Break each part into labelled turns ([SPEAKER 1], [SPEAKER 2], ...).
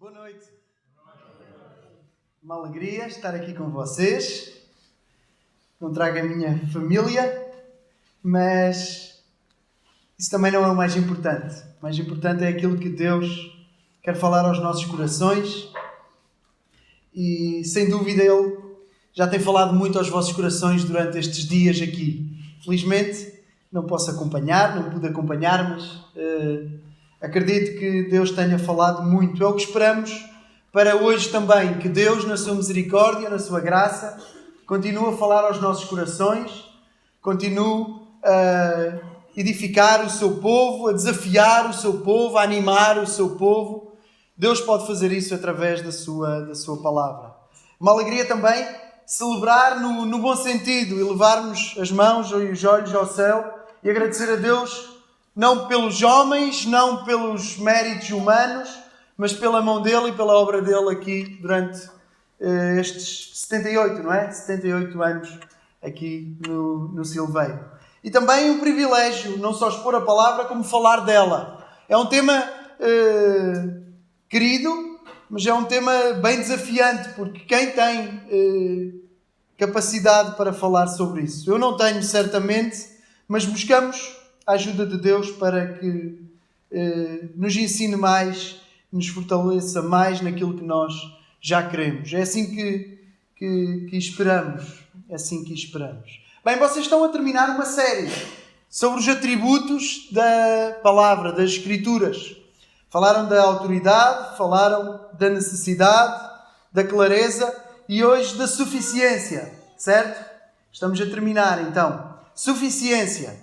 [SPEAKER 1] Boa noite. Uma alegria estar aqui com vocês. Não trago a minha família, mas isso também não é o mais importante. O mais importante é aquilo que Deus quer falar aos nossos corações e, sem dúvida, Ele já tem falado muito aos vossos corações durante estes dias aqui. Felizmente, não posso acompanhar, não pude acompanhar, mas acredito que Deus tenha falado muito. É o que esperamos para hoje também, que Deus, na sua misericórdia, na sua graça, continue a falar aos nossos corações, continue a edificar o seu povo, a desafiar o seu povo, a animar o seu povo. Deus pode fazer isso através da sua palavra. Uma alegria também celebrar no bom sentido e levarmos as mãos e os olhos ao céu e agradecer a Deus, não pelos homens, não pelos méritos humanos, mas pela mão dele e pela obra dele aqui durante estes 78, não é? 78 anos aqui no Silveiro. E também um privilégio, não só expor a palavra, como falar dela. É um tema querido, mas é um tema bem desafiante, porque quem tem capacidade para falar sobre isso? Eu não tenho, certamente, mas buscamos a ajuda de Deus para que nos ensine mais, nos fortaleça mais naquilo que nós já queremos. É assim que esperamos. É assim que esperamos. Bem, vocês estão a terminar uma série sobre os atributos da palavra, das Escrituras. Falaram da autoridade, falaram da necessidade, da clareza e hoje da suficiência, certo? Estamos a terminar então. Suficiência.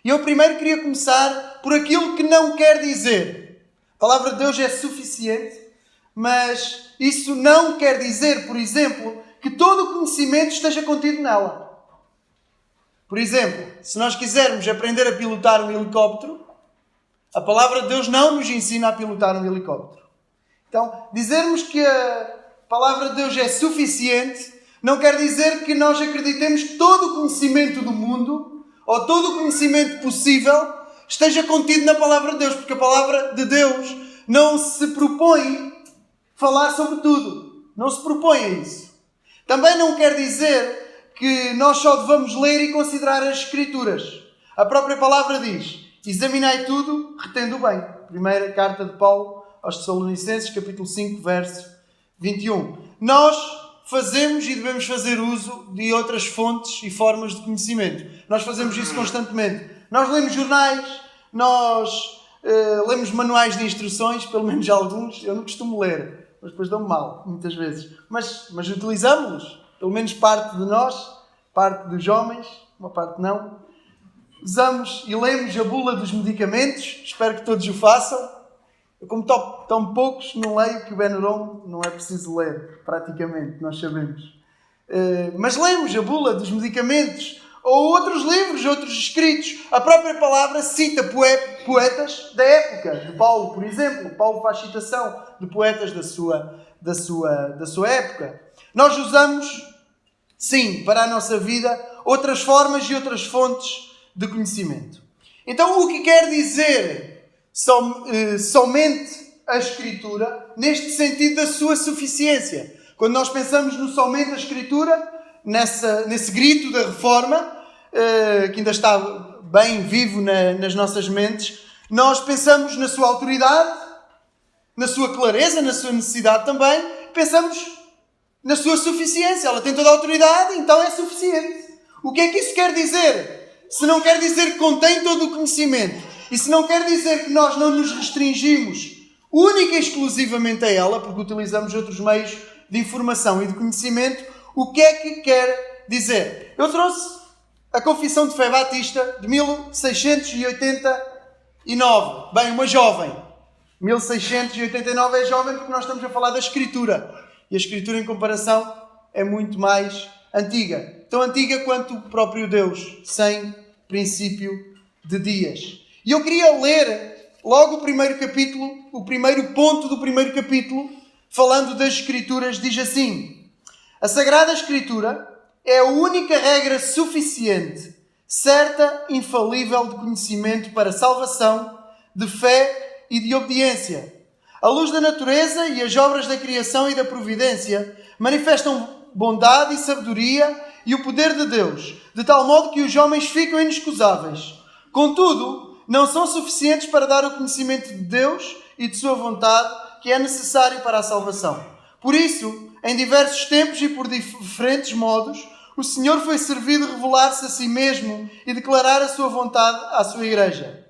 [SPEAKER 1] E eu primeiro queria começar por aquilo que não quer dizer. A palavra de Deus é suficiente, mas isso não quer dizer, por exemplo, que todo o conhecimento esteja contido nela. Por exemplo, se nós quisermos aprender a pilotar um helicóptero, a palavra de Deus não nos ensina a pilotar um helicóptero. Então, dizermos que a palavra de Deus é suficiente não quer dizer que nós acreditemos que todo o conhecimento do mundo ou todo o conhecimento possível esteja contido na palavra de Deus, porque a palavra de Deus não se propõe falar sobre tudo. Não se propõe a isso. Também não quer dizer que nós só devamos ler e considerar as Escrituras. A própria palavra diz: examinai tudo, retendo o bem. Primeira carta de Paulo aos Tessalonicenses, capítulo 5, verso 21. Nós fazemos e devemos fazer uso de outras fontes e formas de conhecimento. Nós fazemos isso constantemente. Nós lemos jornais, nós lemos manuais de instruções, pelo menos alguns. Eu não costumo ler, mas depois dão-me mal, muitas vezes. Mas utilizamos-los. Pelo menos parte de nós, parte dos homens, uma parte não. Usamos e lemos a bula dos medicamentos. Espero que todos o façam. Eu, como tão poucos, não leio, que o Benuron não é preciso ler, praticamente, nós sabemos. Mas lemos a bula dos medicamentos, ou outros livros, outros escritos. A própria palavra cita poetas da época, de Paulo, por exemplo. Paulo faz citação de poetas da sua época. Nós usamos, sim, para a nossa vida, outras formas e outras fontes de conhecimento. Então, o que quer dizer somente a Escritura, neste sentido da sua suficiência? Quando nós pensamos no somente a Escritura, nesse grito da Reforma, que ainda está bem vivo nas nossas mentes, nós pensamos na sua autoridade, na sua clareza, na sua necessidade também, pensamos na sua suficiência. Ela tem toda a autoridade, então é suficiente. O que é que isso quer dizer? Se não quer dizer que contém todo o conhecimento, e se não quer dizer que nós não nos restringimos única e exclusivamente a ela, porque utilizamos outros meios de informação e de conhecimento, o que é que quer dizer? Eu trouxe a Confissão de Fé Batista de 1689. Bem, uma jovem. 1689 é jovem porque nós estamos a falar da Escritura. E a Escritura, em comparação, é muito mais antiga. Tão antiga quanto o próprio Deus, sem princípio de dias. E eu queria ler logo o primeiro capítulo, o primeiro ponto do primeiro capítulo, falando das Escrituras, diz assim: a Sagrada Escritura é a única regra suficiente, certa, infalível de conhecimento para salvação, de fé e de obediência. A luz da natureza e as obras da criação e da providência manifestam bondade e sabedoria e o poder de Deus, de tal modo que os homens ficam inexcusáveis. Contudo, não são suficientes para dar o conhecimento de Deus e de sua vontade que é necessário para a salvação. Por isso, em diversos tempos e por diferentes modos, o Senhor foi servido de revelar-se a si mesmo e declarar a sua vontade à sua Igreja.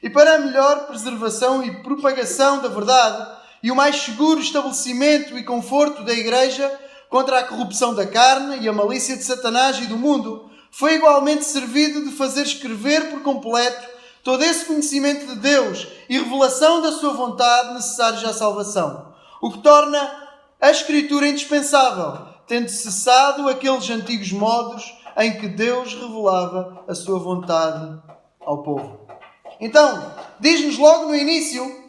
[SPEAKER 1] E para a melhor preservação e propagação da verdade e o mais seguro estabelecimento e conforto da Igreja contra a corrupção da carne e a malícia de Satanás e do mundo, foi igualmente servido de fazer escrever por completo todo esse conhecimento de Deus e revelação da sua vontade necessários à salvação, o que torna a Escritura indispensável, tendo cessado aqueles antigos modos em que Deus revelava a sua vontade ao povo. Então, diz-nos logo no início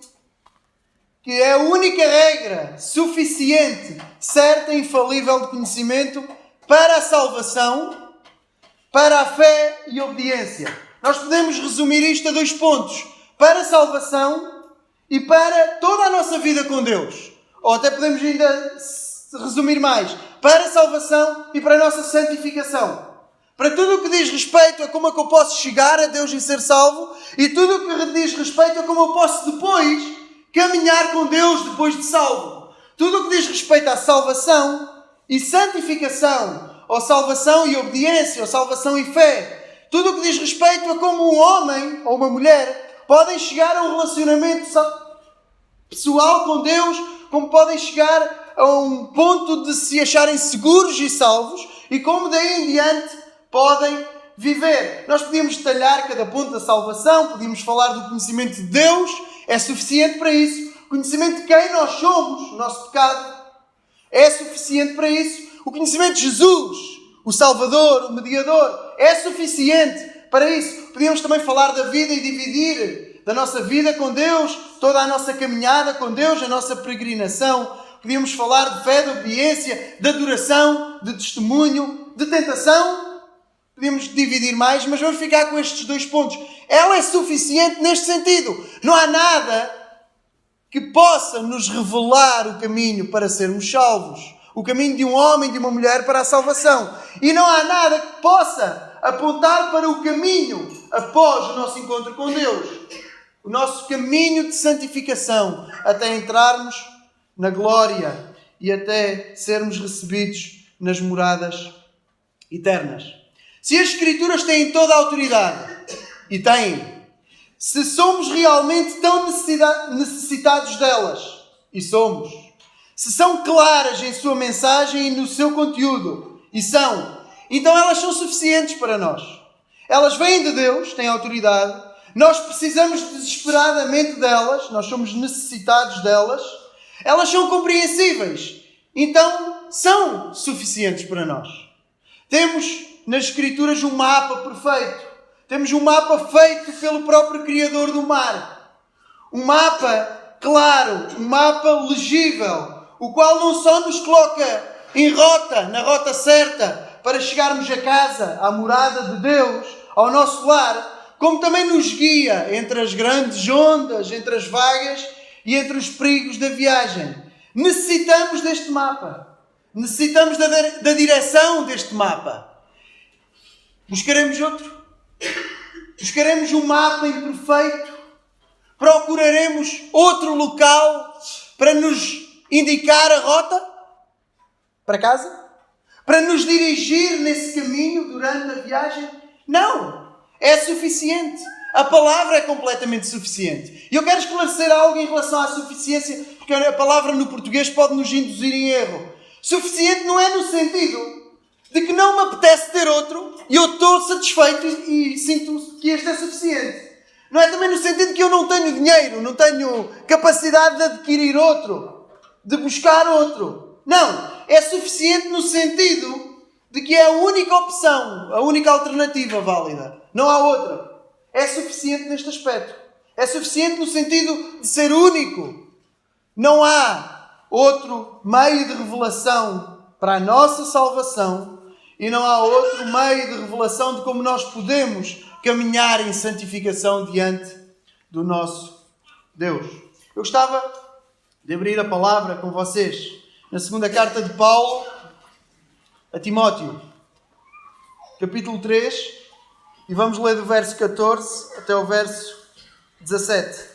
[SPEAKER 1] que é a única regra suficiente, certa e infalível de conhecimento para a salvação, para a fé e obediência. Nós podemos resumir isto a 2 pontos: para a salvação e para toda a nossa vida com Deus. Ou até podemos ainda resumir mais: para a salvação e para a nossa santificação. Para tudo o que diz respeito a como é que eu posso chegar a Deus e ser salvo, e tudo o que diz respeito a como eu posso depois caminhar com Deus depois de salvo. Tudo o que diz respeito à salvação e santificação, ou salvação e obediência, ou salvação e fé. Tudo o que diz respeito a como um homem ou uma mulher podem chegar a um relacionamento pessoal com Deus, como podem chegar a um ponto de se acharem seguros e salvos, e como daí em diante podem viver. Nós podíamos detalhar cada ponto da salvação, podíamos falar do conhecimento de Deus, é suficiente para isso. O conhecimento de quem nós somos, o nosso pecado, é suficiente para isso. O conhecimento de Jesus, o Salvador, o Mediador, é suficiente para isso. Podíamos também falar da vida e dividir da nossa vida com Deus, toda a nossa caminhada com Deus, a nossa peregrinação. Podíamos falar de fé, de obediência, de adoração, de testemunho, de tentação. Podíamos dividir mais, mas vamos ficar com estes 2 pontos. Ela é suficiente neste sentido. Não há nada que possa nos revelar o caminho para sermos salvos. O caminho de um homem e de uma mulher para a salvação. E não há nada que possa apontar para o caminho após o nosso encontro com Deus. O nosso caminho de santificação até entrarmos na glória e até sermos recebidos nas moradas eternas. Se as Escrituras têm toda a autoridade, e têm, se somos realmente tão necessitados delas, e somos, se são claras em sua mensagem e no seu conteúdo, e são, então elas são suficientes para nós. Elas vêm de Deus, têm autoridade, nós precisamos desesperadamente delas, nós somos necessitados delas, elas são compreensíveis, então são suficientes para nós. Temos nas Escrituras um mapa perfeito. Temos um mapa feito pelo próprio Criador do mar. Um mapa claro, um mapa legível, o qual não só nos coloca em rota, na rota certa, para chegarmos a casa, à morada de Deus, ao nosso lar, como também nos guia entre as grandes ondas, entre as vagas e entre os perigos da viagem. Necessitamos deste mapa. Necessitamos da direção deste mapa. Buscaremos outro? Buscaremos um mapa imperfeito? Procuraremos outro local para nos indicar a rota? Para casa? Para nos dirigir nesse caminho durante a viagem? Não! É suficiente. A palavra é completamente suficiente. E eu quero esclarecer algo em relação à suficiência, porque a palavra no português pode nos induzir em erro. Suficiente não é no sentido de que não me apetece ter outro e eu estou satisfeito e sinto que este é suficiente. Não é também no sentido que eu não tenho dinheiro, não tenho capacidade de adquirir outro, de buscar outro. Não, é suficiente no sentido de que é a única opção, a única alternativa válida. Não há outra. É suficiente neste aspecto. É suficiente no sentido de ser único. Não há outro meio de revelação para a nossa salvação e não há outro meio de revelação de como nós podemos caminhar em santificação diante do nosso Deus. Eu gostava de abrir a palavra com vocês na segunda carta de Paulo a Timóteo, capítulo 3, e vamos ler do verso 14 até o verso 17.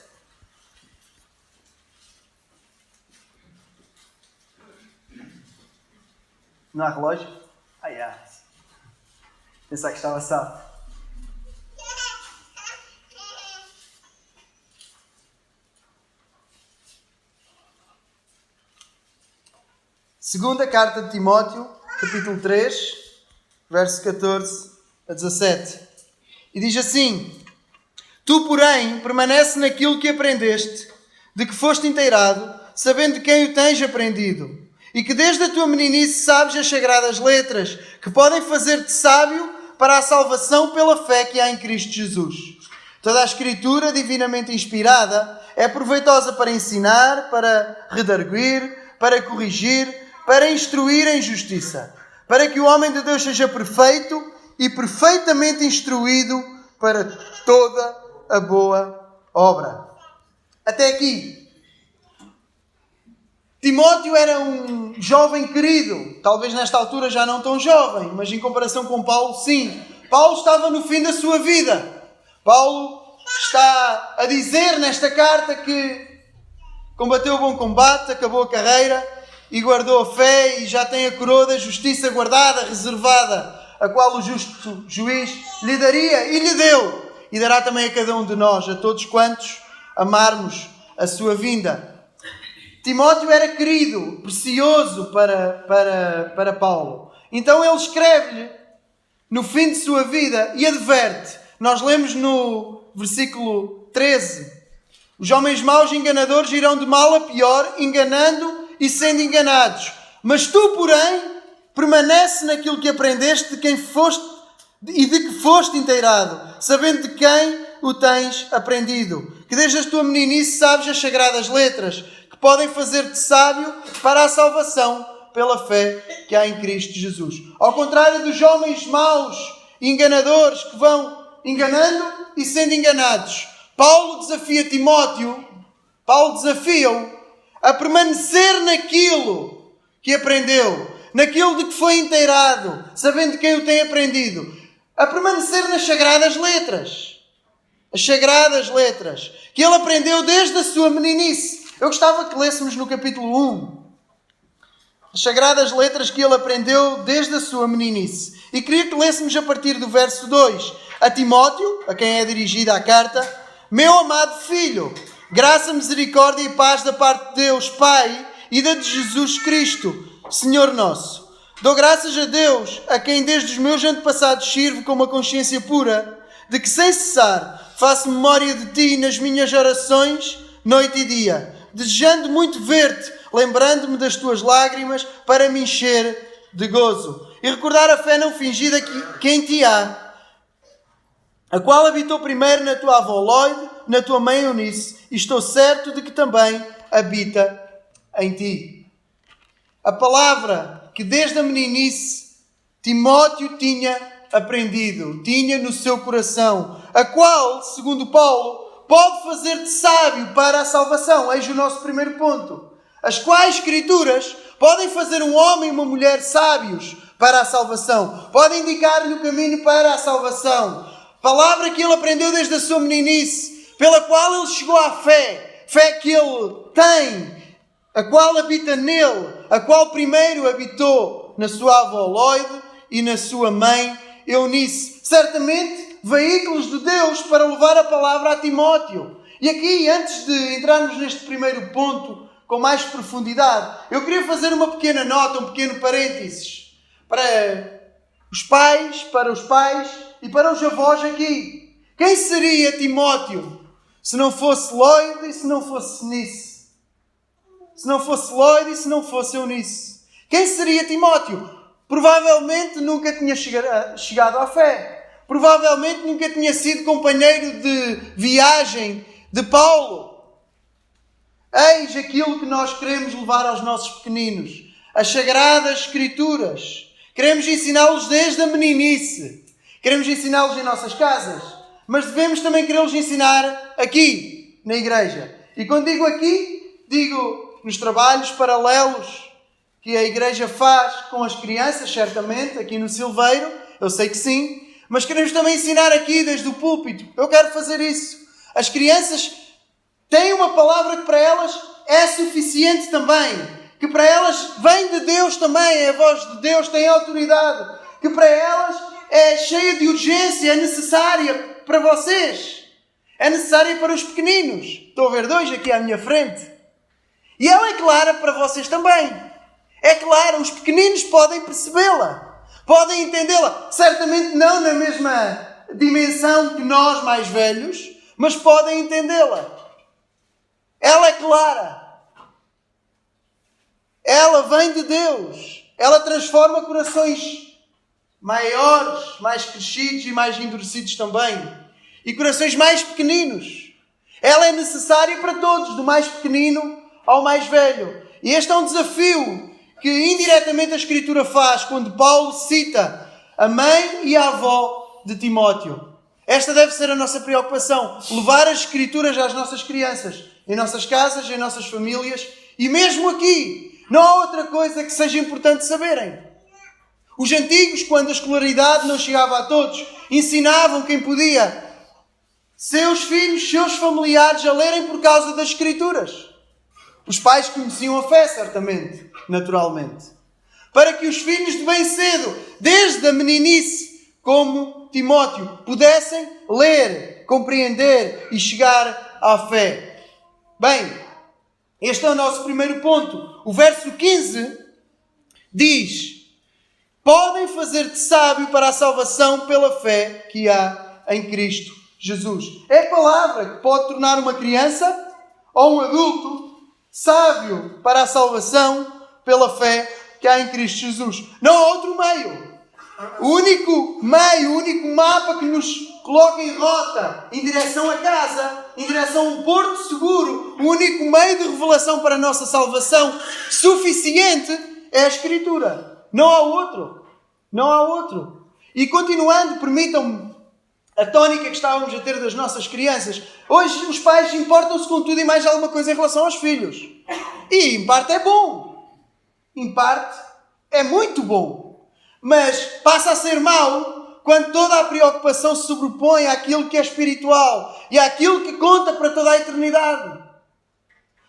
[SPEAKER 1] Não há relógio? Pensar que estava sábado. Segunda carta de Timóteo, capítulo 3, verso 14 a 17. E diz assim: Tu, porém, permanece naquilo que aprendeste, de que foste inteirado, sabendo de quem o tens aprendido, e que desde a tua meninice sabes as sagradas letras, que podem fazer-te sábio para a salvação pela fé que há em Cristo Jesus. Toda a Escritura, divinamente inspirada, é proveitosa para ensinar, para redarguir, para corrigir, para instruir em justiça, para que o homem de Deus seja perfeito e perfeitamente instruído para toda a boa obra. Até aqui. Timóteo era um jovem querido, talvez nesta altura já não tão jovem, mas em comparação com Paulo, sim. Paulo estava no fim da sua vida. Paulo está a dizer nesta carta que combateu o bom combate, acabou a carreira e guardou a fé e já tem a coroa da justiça guardada, reservada, a qual o justo juiz lhe daria e lhe deu. E dará também a cada um de nós, a todos quantos amarmos a sua vinda. Timóteo era querido, precioso para Paulo. Então ele escreve-lhe no fim de sua vida e adverte. Nós lemos no versículo 13: Os homens maus e enganadores irão de mal a pior, enganando e sendo enganados. Mas tu, porém, permanece naquilo que aprendeste, de quem foste e de que foste inteirado, sabendo de quem o tens aprendido. Que desde a tua meninice sabes as sagradas letras, que podem fazer-te sábio para a salvação pela fé que há em Cristo Jesus. Ao contrário dos homens maus e enganadores que vão enganando e sendo enganados, Paulo desafia Timóteo, Paulo desafia-o a permanecer naquilo que aprendeu, naquilo de que foi inteirado, sabendo de quem o tem aprendido, a permanecer nas sagradas letras. As sagradas letras que ele aprendeu desde a sua meninice. Eu gostava que lêssemos no capítulo 1. As sagradas letras que ele aprendeu desde a sua meninice. E queria que lêssemos a partir do verso 2. A Timóteo, a quem é dirigida a carta: Meu amado filho, graça, misericórdia e paz da parte de Deus, Pai, e da de Jesus Cristo, Senhor nosso. Dou graças a Deus, a quem desde os meus antepassados sirvo com uma consciência pura, de que sem cessar faço memória de ti nas minhas orações, noite e dia, desejando muito ver-te, lembrando-me das tuas lágrimas, para me encher de gozo, e recordar a fé não fingida que em ti há, a qual habitou primeiro na tua avó Loide, na tua mãe Eunice, e estou certo de que também habita em ti. A palavra que desde a meninice Timóteo tinha aprendido, tinha no seu coração, a qual, segundo Paulo, pode fazer-te sábio para a salvação. Eis o nosso primeiro ponto. As quais Escrituras podem fazer um homem e uma mulher sábios para a salvação. Podem indicar-lhe o caminho para a salvação. Palavra que ele aprendeu desde a sua meninice, pela qual ele chegou à fé. Fé que ele tem, a qual habita nele, a qual primeiro habitou na sua avó Loide e na sua mãe Eunice. Certamente veículos de Deus para levar a palavra a Timóteo. E aqui, antes de entrarmos neste primeiro ponto com mais profundidade, eu queria fazer uma pequena nota, um pequeno parênteses para os pais e para os avós aqui. Quem seria Timóteo se não fosse Loide e se não fosse Eunice? Se não fosse Loide e se não fosse Eunice? Quem seria Timóteo? Provavelmente nunca tinha chegado à fé. Provavelmente nunca tinha sido companheiro de viagem de Paulo. Eis aquilo que nós queremos levar aos nossos pequeninos. As Sagradas Escrituras. Queremos ensiná-los desde a meninice. Queremos ensiná-los em nossas casas. Mas devemos também querê-los ensinar aqui, na igreja. E quando digo aqui, digo nos trabalhos paralelos que a igreja faz com as crianças, certamente, aqui no Silveiro, eu sei que sim, mas queremos também ensinar aqui desde o púlpito. Eu quero fazer isso. As crianças têm uma palavra que para elas é suficiente também, que para elas vem de Deus também, é a voz de Deus, tem autoridade, que para elas é cheia de urgência, é necessária para vocês, é necessária para os pequeninos. Estou a ver 2 aqui à minha frente. E ela é clara para vocês também. É clara, os pequeninos podem percebê-la. Podem entendê-la, certamente não na mesma dimensão que nós mais velhos, mas podem entendê-la. Ela é clara. Ela vem de Deus. Ela transforma corações maiores, mais crescidos e mais endurecidos também. E corações mais pequeninos. Ela é necessária para todos, do mais pequenino ao mais velho. E este é um desafio que indiretamente a Escritura faz quando Paulo cita a mãe e a avó de Timóteo. Esta deve ser a nossa preocupação. Levar as Escrituras às nossas crianças, em nossas casas, em nossas famílias e mesmo aqui. Não há outra coisa que seja importante saberem. Os antigos, quando a escolaridade não chegava a todos, ensinavam quem podia seus filhos, seus familiares a lerem por causa das Escrituras. Os pais conheciam a fé, certamente, naturalmente. Para que os filhos de bem cedo, desde a meninice, como Timóteo, pudessem ler, compreender e chegar à fé. Bem, este é o nosso primeiro ponto. O verso 15 diz: podem fazer-te sábio para a salvação pela fé que há em Cristo Jesus. É a palavra que pode tornar uma criança ou um adulto sábio para a salvação pela fé que há em Cristo Jesus. Não há outro meio. O único meio, o único mapa que nos coloca em rota, em direção a casa, em direção a um porto seguro, o único meio de revelação para a nossa salvação suficiente é a Escritura. Não há outro. Não há outro. E continuando, permitam-me a tónica que estávamos a ter das nossas crianças. Hoje os pais importam-se com tudo e mais alguma coisa em relação aos filhos. E em parte é bom. Em parte é muito bom. Mas passa a ser mau quando toda a preocupação se sobrepõe àquilo que é espiritual e àquilo que conta para toda a eternidade.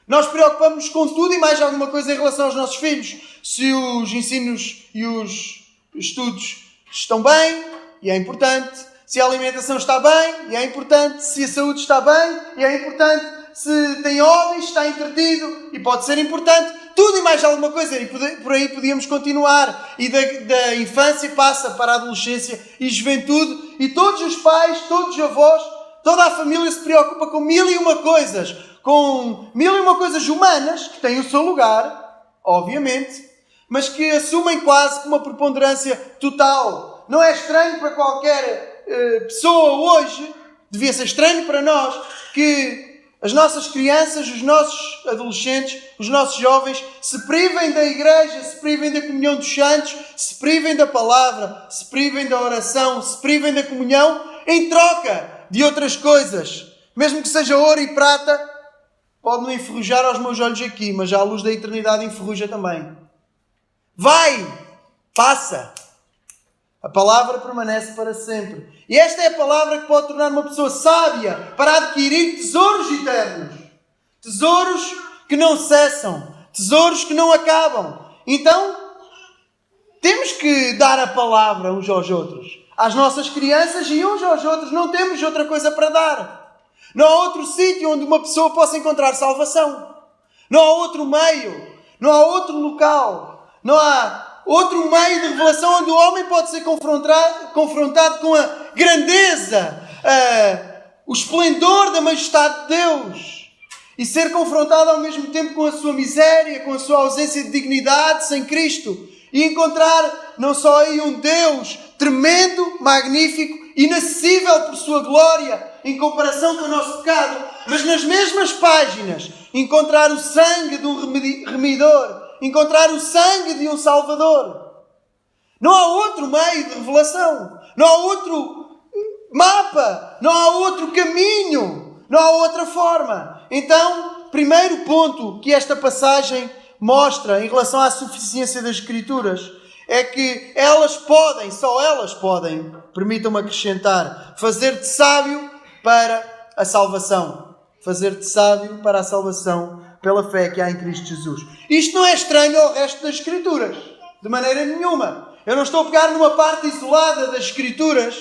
[SPEAKER 1] Nós preocupamos-nos com tudo e mais alguma coisa em relação aos nossos filhos. Se os ensinos e os estudos estão bem, e é importante. Se a alimentação está bem, e é importante. Se a saúde está bem, e é importante. Se tem hobbies, está entretido, e pode ser importante. Tudo e mais alguma coisa. E por aí podíamos continuar. E da infância passa para a adolescência e juventude. E todos os pais, todos os avós, toda a família se preocupa com 1001 coisas. Com 1001 coisas humanas, que têm o seu lugar, obviamente, mas que assumem quase que uma preponderância total. Não é estranho para qualquer pessoa hoje, devia ser estranho para nós, que as nossas crianças, os nossos adolescentes, os nossos jovens se privem da igreja, se privem da comunhão dos santos, se privem da palavra, se privem da oração, se privem da comunhão, em troca de outras coisas. Mesmo que seja ouro e prata, pode não enferrujar aos meus olhos aqui, mas já a luz da eternidade enferruja também. Vai! Passa! A palavra permanece para sempre. E esta é a palavra que pode tornar uma pessoa sábia para adquirir tesouros eternos. Tesouros que não cessam. Tesouros que não acabam. Então, temos que dar a palavra uns aos outros. Às nossas crianças e uns aos outros. Não temos outra coisa para dar. Não há outro sítio onde uma pessoa possa encontrar salvação. Não há outro meio. Não há outro local. Não há outro meio de revelação onde o homem pode ser confrontado com a grandeza, o esplendor da majestade de Deus e ser confrontado ao mesmo tempo com a sua miséria, com a sua ausência de dignidade sem Cristo e encontrar não só aí um Deus tremendo, magnífico, inacessível por sua glória em comparação com o nosso pecado, mas nas mesmas páginas encontrar o sangue de um remidor, encontrar o sangue de um Salvador. Não há outro meio de revelação. Não há outro mapa. Não há outro caminho. Não há outra forma. Então, primeiro ponto que esta passagem mostra em relação à suficiência das Escrituras é que só elas podem, permitam-me acrescentar, fazer-te sábio para a salvação. Fazer-te sábio para a salvação pela fé que há em Cristo Jesus. Isto não é estranho ao resto das Escrituras, de maneira nenhuma. Eu não estou a pegar numa parte isolada das Escrituras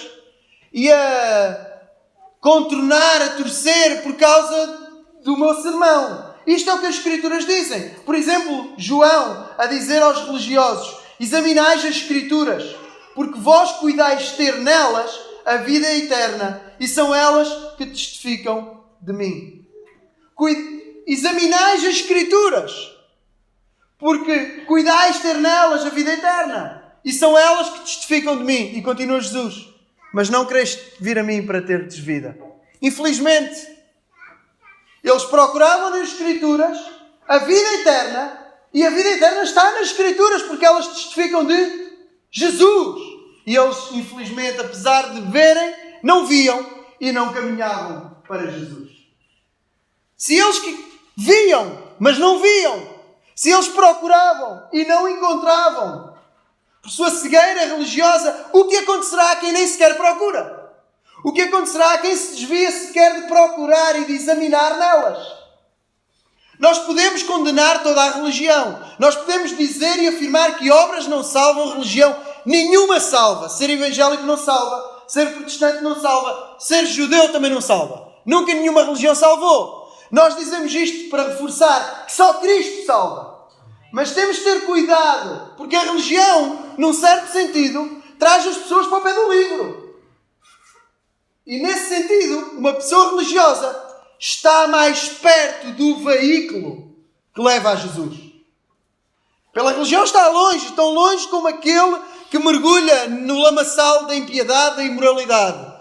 [SPEAKER 1] e a contornar, a torcer por causa do meu sermão. Isto é o que as Escrituras dizem. Por exemplo, João a dizer aos religiosos: examinais as Escrituras, porque vós cuidais ter nelas a vida eterna, e são elas que testificam de mim. Examinais as Escrituras, porque cuidais ter nelas a vida eterna, e são elas que testificam de mim. E continua Jesus: mas não quereis vir a mim para terdes vida. Infelizmente, eles procuravam nas Escrituras a vida eterna, e a vida eterna está nas Escrituras, porque elas testificam de Jesus. E eles, infelizmente, apesar de verem, não viam e não caminhavam para Jesus. Se eles viam, mas não viam, se eles procuravam e não encontravam, por sua cegueira religiosa, o que acontecerá a quem nem sequer procura? O que acontecerá a quem se desvia sequer de procurar e de examinar nelas? Nós podemos condenar toda a religião. Nós podemos dizer e afirmar que obras não salvam, religião nenhuma salva. Ser evangélico não salva. Ser protestante não salva. Ser judeu também não salva. Nunca nenhuma religião salvou. Nós dizemos isto para reforçar que só Cristo salva. Mas temos de ter cuidado, porque a religião, num certo sentido, traz as pessoas para o pé do livro. E nesse sentido, uma pessoa religiosa está mais perto do veículo que leva a Jesus. Pela religião está longe, tão longe como aquele que mergulha no lamaçal da impiedade, da imoralidade.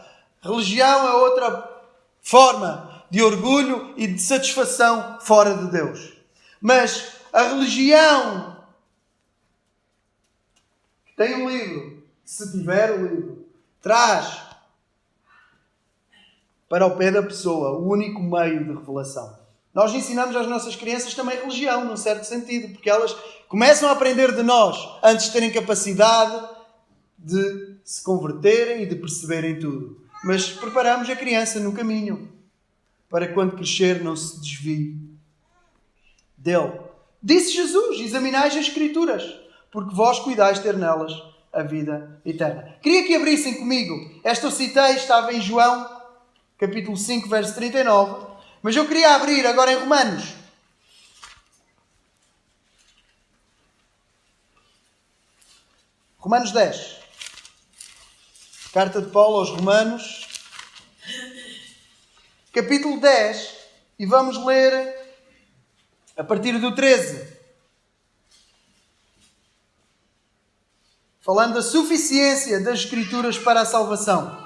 [SPEAKER 1] Religião é outra forma de orgulho e de satisfação fora de Deus. Mas a religião que tem um livro, se tiver o livro, traz para o pé da pessoa o único meio de revelação. Nós ensinamos às nossas crianças também religião, num certo sentido, porque elas começam a aprender de nós antes de terem capacidade de se converterem e de perceberem tudo. Mas preparamos a criança no caminho para quando crescer não se desvie dele. Disse Jesus: examinai as Escrituras, porque vós cuidais ter nelas a vida eterna. Queria que abrissem comigo. Esta eu citei, estava em João capítulo 5, verso 39. Mas eu queria abrir agora em Romanos. Romanos 10. Carta de Paulo aos Romanos. Capítulo 10. E vamos ler a partir do 13. Falando da suficiência das Escrituras para a salvação.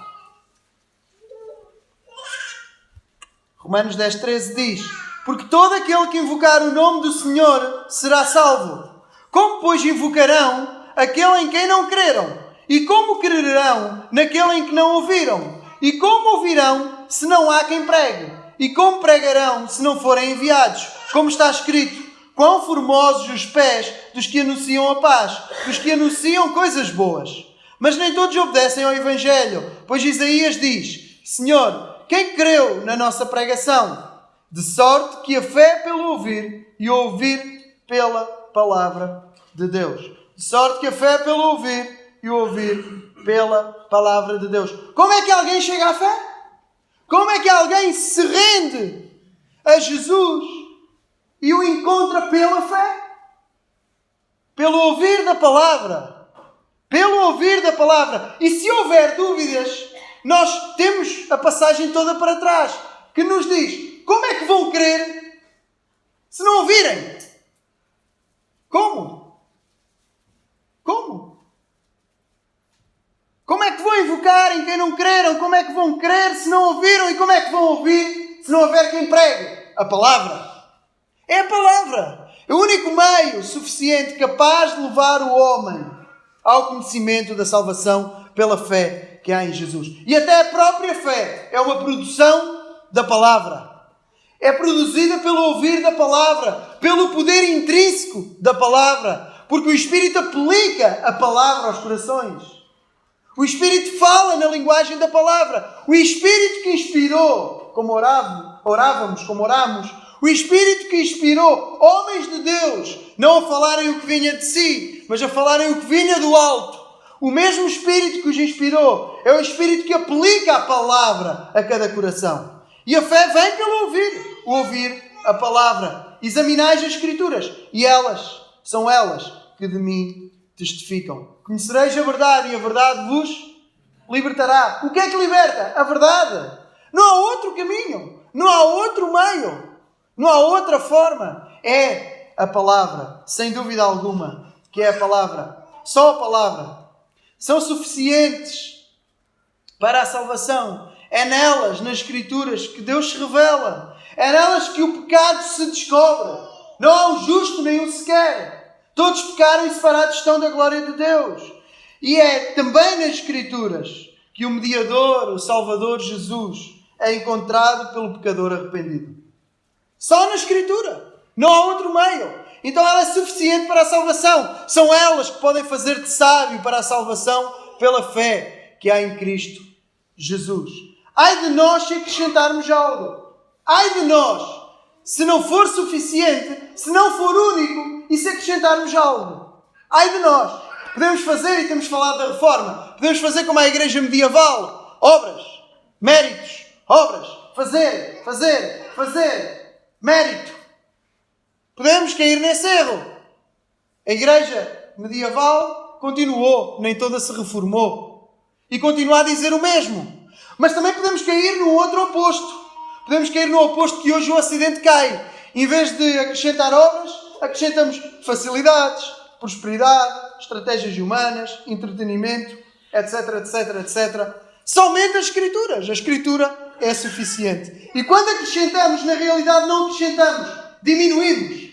[SPEAKER 1] Romanos 10, 13 diz: porque todo aquele que invocar o nome do Senhor será salvo. Como, pois, invocarão aquele em quem não creram? E como crerão naquele em que não ouviram? E como ouvirão se não há quem pregue? E como pregarão se não forem enviados? Como está escrito: quão formosos os pés dos que anunciam a paz, dos que anunciam coisas boas. Mas nem todos obedecem ao Evangelho, pois Isaías diz: Senhor, quem creu na nossa pregação? De sorte que a fé é pelo ouvir e o ouvir pela palavra de Deus. De sorte que a fé é pelo ouvir e o ouvir pela palavra de Deus. Como é que alguém chega à fé? Como é que alguém se rende a Jesus e o encontra pela fé? Pelo ouvir da palavra. Pelo ouvir da palavra. E se houver dúvidas, nós temos a passagem toda para trás, que nos diz: como é que vão crer se não ouvirem? Como? Como? Como é que vão invocar em quem não creram? Como é que vão crer se não ouviram? E como é que vão ouvir se não houver quem pregue? A palavra. É a palavra. É o único meio suficiente capaz de levar o homem ao conhecimento da salvação pela fé que há em Jesus. E até a própria fé é uma produção da palavra. É produzida pelo ouvir da palavra, pelo poder intrínseco da palavra, porque o Espírito aplica a palavra aos corações. O Espírito fala na linguagem da palavra. O Espírito que inspirou, como orávamos, como oramos, o Espírito que inspirou homens de Deus, não a falarem o que vinha de si, mas a falarem o que vinha do alto. O mesmo Espírito que os inspirou é o Espírito que aplica a palavra a cada coração. E a fé vem pelo ouvir a palavra. Examinais as Escrituras, e são elas que de mim testificam. Conhecereis a verdade, e a verdade vos libertará. O que é que liberta? A verdade. Não há outro caminho, não há outro meio, não há outra forma. É a palavra, sem dúvida alguma, que é a palavra. Só a palavra. São suficientes para a salvação. É nelas, nas Escrituras, que Deus se revela. É nelas que o pecado se descobre. Não há um justo nem um sequer. Todos pecaram e separados estão da glória de Deus. E é também nas Escrituras que o mediador, o Salvador Jesus, é encontrado pelo pecador arrependido. Só na Escritura. Não há outro meio. Então ela é suficiente para a salvação. São elas que podem fazer-te sábio para a salvação pela fé que há em Cristo Jesus. Ai de nós se acrescentarmos algo. Ai de nós se não for suficiente, se não for único e se acrescentarmos algo. Ai de nós. Podemos fazer, e temos falado da reforma, podemos fazer como a igreja medieval. Obras, méritos, obras. Fazer. Mérito. Podemos cair nesse erro. A igreja medieval continuou, nem toda se reformou. E continua a dizer o mesmo. Mas também podemos cair no outro oposto. Podemos cair no oposto que hoje o Ocidente cai. Em vez de acrescentar obras, acrescentamos facilidades, prosperidade, estratégias humanas, entretenimento, etc. Somente as Escrituras. A Escritura é suficiente. E quando acrescentamos, na realidade não acrescentamos, diminuímos.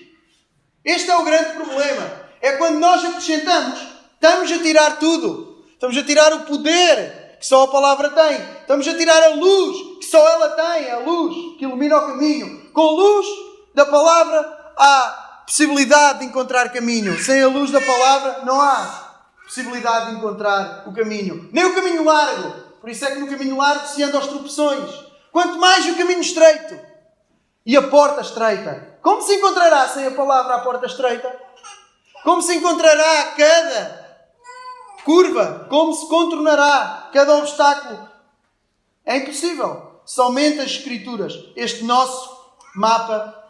[SPEAKER 1] Este é o grande problema. É quando nós acrescentamos, estamos a tirar tudo. Estamos a tirar o poder que só a palavra tem. Estamos a tirar a luz que só ela tem. A luz que ilumina o caminho. Com a luz da palavra há possibilidade de encontrar caminho. Sem a luz da palavra não há possibilidade de encontrar o caminho. Nem o caminho largo. Por isso é que no caminho largo se anda aos tropeções. Quanto mais o caminho estreito e a porta estreita. Como se encontrará sem a palavra a porta estreita? Como se encontrará cada curva? Como se contornará cada obstáculo? É impossível. Somente as Escrituras. Este nosso mapa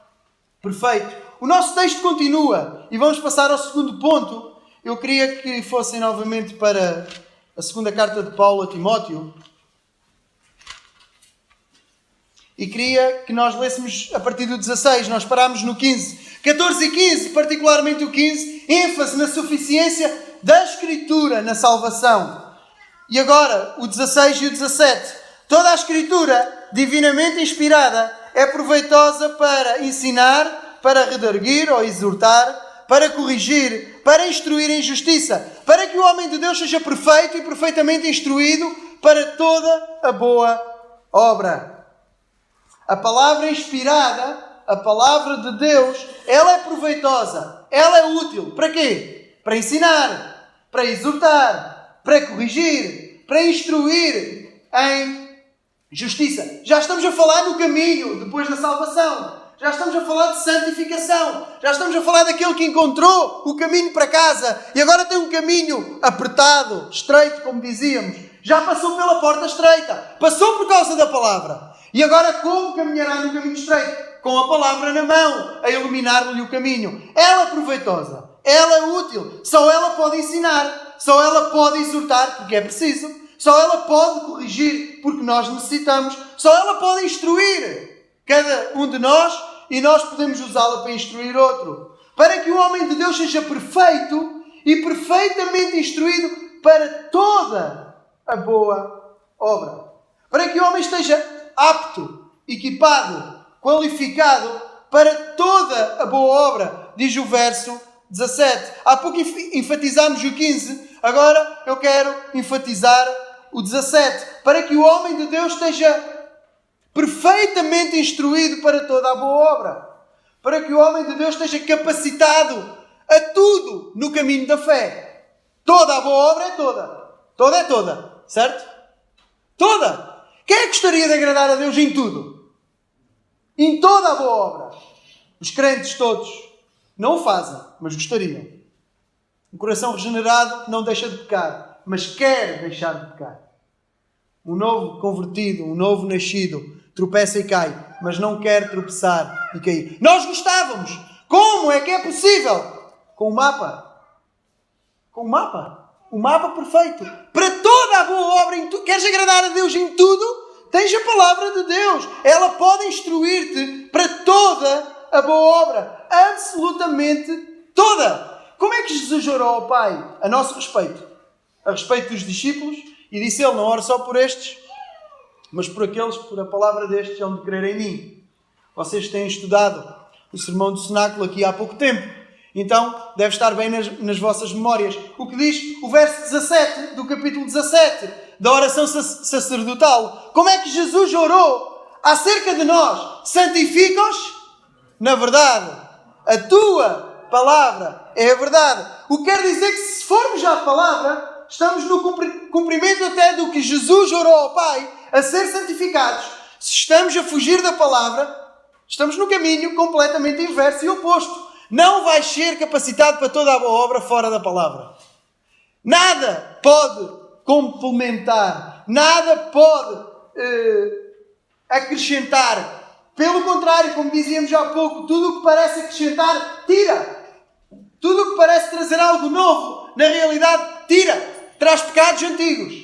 [SPEAKER 1] perfeito. O nosso texto continua. E vamos passar ao segundo ponto. Eu queria que fossem novamente para a segunda carta de Paulo a Timóteo. E queria que nós lêssemos a partir do 16. Nós parámos no 15. 14 e 15, particularmente o 15, ênfase na suficiência da Escritura na salvação. E agora, o 16 e o 17. Toda a Escritura, divinamente inspirada, é proveitosa para ensinar, para redarguir ou exortar, para corrigir, para instruir em justiça, para que o homem de Deus seja perfeito e perfeitamente instruído para toda a boa obra. A palavra inspirada, a palavra de Deus, ela é proveitosa, ela é útil. Para quê? Para ensinar, para exortar, para corrigir, para instruir em justiça. Já estamos a falar do caminho depois da salvação. Já estamos a falar de santificação. Já estamos a falar daquele que encontrou o caminho para casa e agora tem um caminho apertado, estreito, como dizíamos. Já passou pela porta estreita. Passou por causa da palavra. E agora como caminhará no caminho estreito? Com a palavra na mão, a iluminar-lhe o caminho. Ela é proveitosa. Ela é útil. Só ela pode ensinar. Só ela pode exortar, porque é preciso. Só ela pode corrigir, porque nós necessitamos. Só ela pode instruir cada um de nós e nós podemos usá-la para instruir outro. Para que o homem de Deus seja perfeito e perfeitamente instruído para toda a boa obra. Para que o homem esteja apto, equipado, qualificado para toda a boa obra, diz o verso 17. Há pouco enfatizámos o 15, agora eu quero enfatizar o 17. Para que o homem de Deus esteja perfeitamente instruído para toda a boa obra, para que o homem de Deus esteja capacitado a tudo no caminho da fé. Toda a boa obra é toda. Toda é toda. Certo? Toda. Quem é que gostaria de agradar a Deus em tudo? Em toda a boa obra. Os crentes todos não o fazem, mas gostariam. Um coração regenerado não deixa de pecar, mas quer deixar de pecar. Um novo convertido, um novo nascido, tropeça e cai, mas não quer tropeçar e cair. Nós gostávamos. Como é que é possível? Com o mapa. Com o mapa. O mapa perfeito. Para toda a boa obra, queres agradar a Deus em tudo? Tens a palavra de Deus. Ela pode instruir-te para toda a boa obra. Absolutamente toda. Como é que Jesus orou ao Pai a nosso respeito? A respeito dos discípulos? E disse ele, não oro só por estes, mas por aqueles que por a palavra destes hão de crer em mim. Vocês têm estudado o Sermão do Cenáculo aqui há pouco tempo. Então, deve estar bem nas vossas memórias. O que diz o verso 17 do capítulo 17 da oração sacerdotal. Como é que Jesus orou acerca de nós? Santifica-os na verdade. A tua palavra é a verdade. O que quer dizer que se formos à palavra, estamos no cumprimento até do que Jesus orou ao Pai a ser santificados. Se estamos a fugir da palavra, estamos no caminho completamente inverso e oposto. Não vais ser capacitado para toda a boa obra fora da palavra. Nada pode complementar, nada pode acrescentar. Pelo contrário, como dizíamos há pouco, tudo o que parece acrescentar, tira. Tudo o que parece trazer algo novo, na realidade, tira. Traz pecados antigos.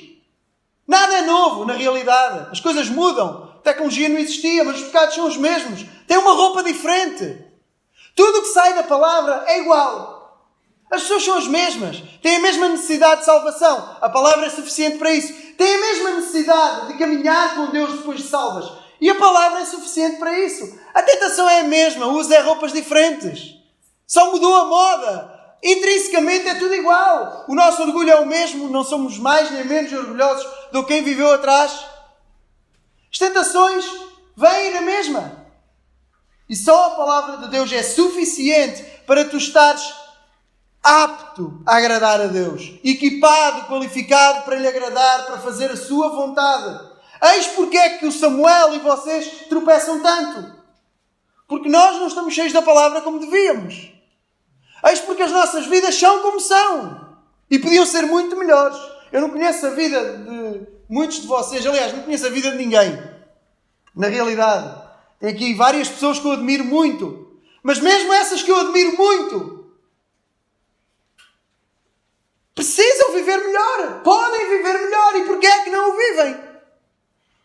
[SPEAKER 1] Nada é novo, na realidade. As coisas mudam. A tecnologia não existia, mas os pecados são os mesmos. Tem uma roupa diferente. Tudo o que sai da palavra é igual. As pessoas são as mesmas. Têm a mesma necessidade de salvação. A palavra é suficiente para isso. Têm a mesma necessidade de caminhar com Deus depois de salvas. E a palavra é suficiente para isso. A tentação é a mesma. Usa roupas diferentes. Só mudou a moda. Intrinsecamente é tudo igual. O nosso orgulho é o mesmo. Não somos mais nem menos orgulhosos do que quem viveu atrás. As tentações vêm na mesma. E só a palavra de Deus é suficiente para tu estares apto a agradar a Deus. Equipado, qualificado para lhe agradar, para fazer a sua vontade. Eis porque é que o Samuel e vocês tropeçam tanto. Porque nós não estamos cheios da palavra como devíamos. Eis porque as nossas vidas são como são. E podiam ser muito melhores. Eu não conheço a vida de muitos de vocês. Aliás, não conheço a vida de ninguém. Na realidade. Tem aqui várias pessoas que eu admiro muito. Mas mesmo essas que eu admiro muito, precisam viver melhor. Podem viver melhor. E porquê é que não o vivem?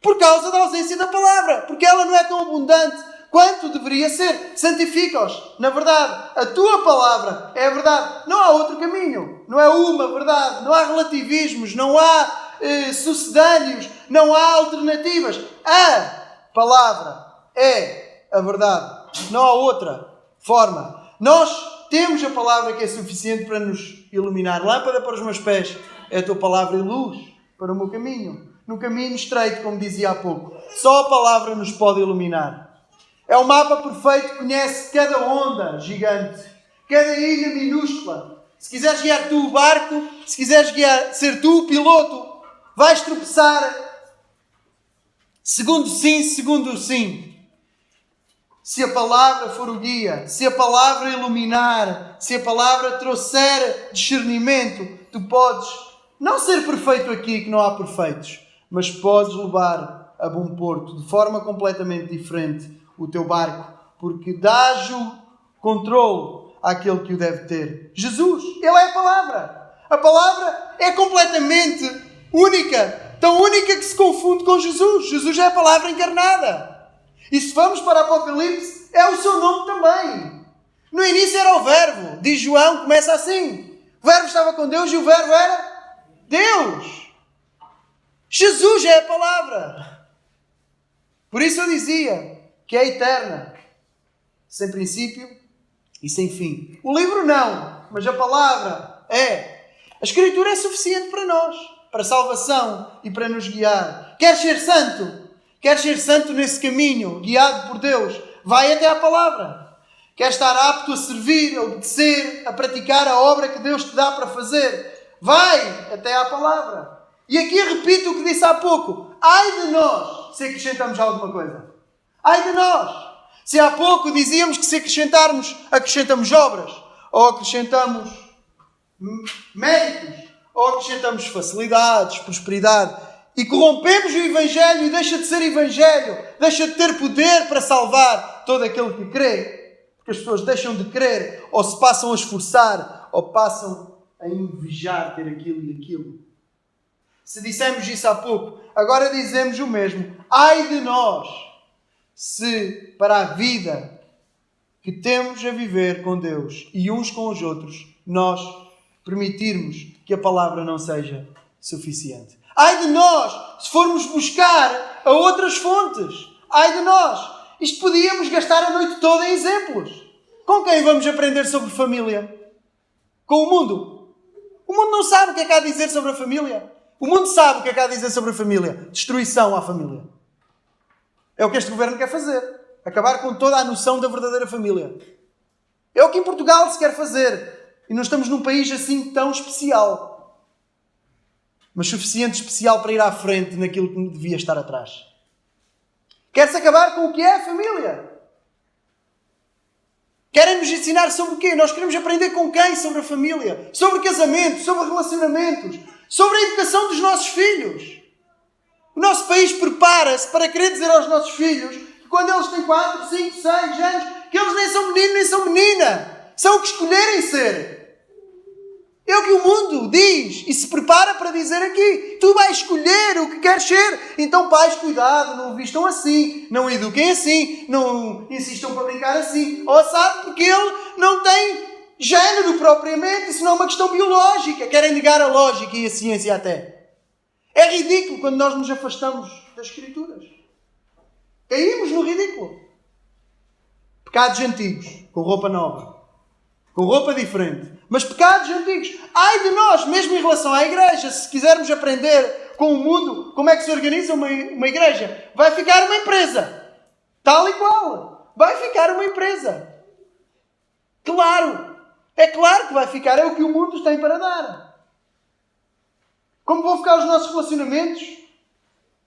[SPEAKER 1] Por causa da ausência da palavra. Porque ela não é tão abundante quanto deveria ser. Santifica-os. Na verdade, a tua palavra é a verdade. Não há outro caminho. Não é uma verdade. Não há relativismos. Não há sucedâneos. Não há alternativas. A palavra é a verdade. Não há outra forma. Nós temos a palavra que é suficiente para nos iluminar. Lâmpada para os meus pés é a tua palavra e luz para o meu caminho. No caminho estreito, como dizia há pouco. Só a palavra nos pode iluminar. É o mapa perfeito que conhece cada onda gigante, cada ilha minúscula. Se quiseres guiar tu o barco, se quiseres ser tu o piloto, vais tropeçar segundo sim. Se a palavra for o guia, se a palavra iluminar, se a palavra trouxer discernimento, tu podes não ser perfeito aqui, que não há perfeitos, mas podes levar a bom porto, de forma completamente diferente, o teu barco, porque dás o controle àquele que o deve ter. Jesus, Ele é a palavra. A palavra é completamente única, tão única que se confunde com Jesus. Jesus é a palavra encarnada. E se vamos para Apocalipse, é o seu nome também. No início era o Verbo, diz João, começa assim. O Verbo estava com Deus e o Verbo era Deus. Jesus é a palavra. Por isso eu dizia que é eterna, sem princípio e sem fim. O livro não, mas a palavra é. A Escritura é suficiente para nós, para salvação e para nos guiar. Queres ser santo? Queres ser santo nesse caminho, guiado por Deus? Vai até à palavra. Queres estar apto a servir, a obedecer, a praticar a obra que Deus te dá para fazer? Vai até à palavra. E aqui repito o que disse há pouco. Ai de nós se acrescentamos alguma coisa. Ai de nós. Se há pouco dizíamos que se acrescentamos obras, ou acrescentamos méritos, ou acrescentamos facilidades, prosperidade, e corrompemos o Evangelho e deixa de ser Evangelho, deixa de ter poder para salvar todo aquele que crê, porque as pessoas deixam de crer, ou se passam a esforçar, ou passam a invejar ter aquilo e aquilo. Se dissemos isso há pouco, agora dizemos o mesmo. Ai de nós, se para a vida que temos a viver com Deus e uns com os outros, nós permitirmos que a palavra não seja suficiente. Ai de nós, se formos buscar a outras fontes. Ai de nós. Isto podíamos gastar a noite toda em exemplos. Com quem vamos aprender sobre família? Com o mundo. O mundo não sabe o que é que há a dizer sobre a família. O mundo sabe o que é que há a dizer sobre a família. Destruição à família. É o que este governo quer fazer. Acabar com toda a noção da verdadeira família. É o que em Portugal se quer fazer. E não estamos num país assim tão especial. Mas suficiente especial para ir à frente naquilo que devia estar atrás. Quer-se acabar com o que é a família. Querem-nos ensinar sobre o quê? Nós queremos aprender com quem sobre a família? Sobre casamento, sobre relacionamentos, sobre a educação dos nossos filhos. O nosso país prepara-se para querer dizer aos nossos filhos que quando eles têm 4, 5, 6 anos, que eles nem são menino nem são menina. São o que escolherem ser. É o que o mundo diz e se prepara para dizer aqui. Tu vais escolher o que queres ser. Então, pais, cuidado, não o vistam assim, não eduquem assim, não insistam para brincar assim. Ou sabe, porque ele não tem género propriamente, isso não é uma questão biológica. Querem negar a lógica e a ciência até. É ridículo quando nós nos afastamos das Escrituras. Caímos no ridículo. Pecados antigos, com roupa nova. Com roupa diferente. Mas pecados antigos. Ai de nós, mesmo em relação à igreja, se quisermos aprender com o mundo como é que se organiza uma igreja, vai ficar uma empresa. Tal e qual. Vai ficar uma empresa. Claro. É claro que vai ficar. É o que o mundo tem para dar. Como vão ficar os nossos relacionamentos?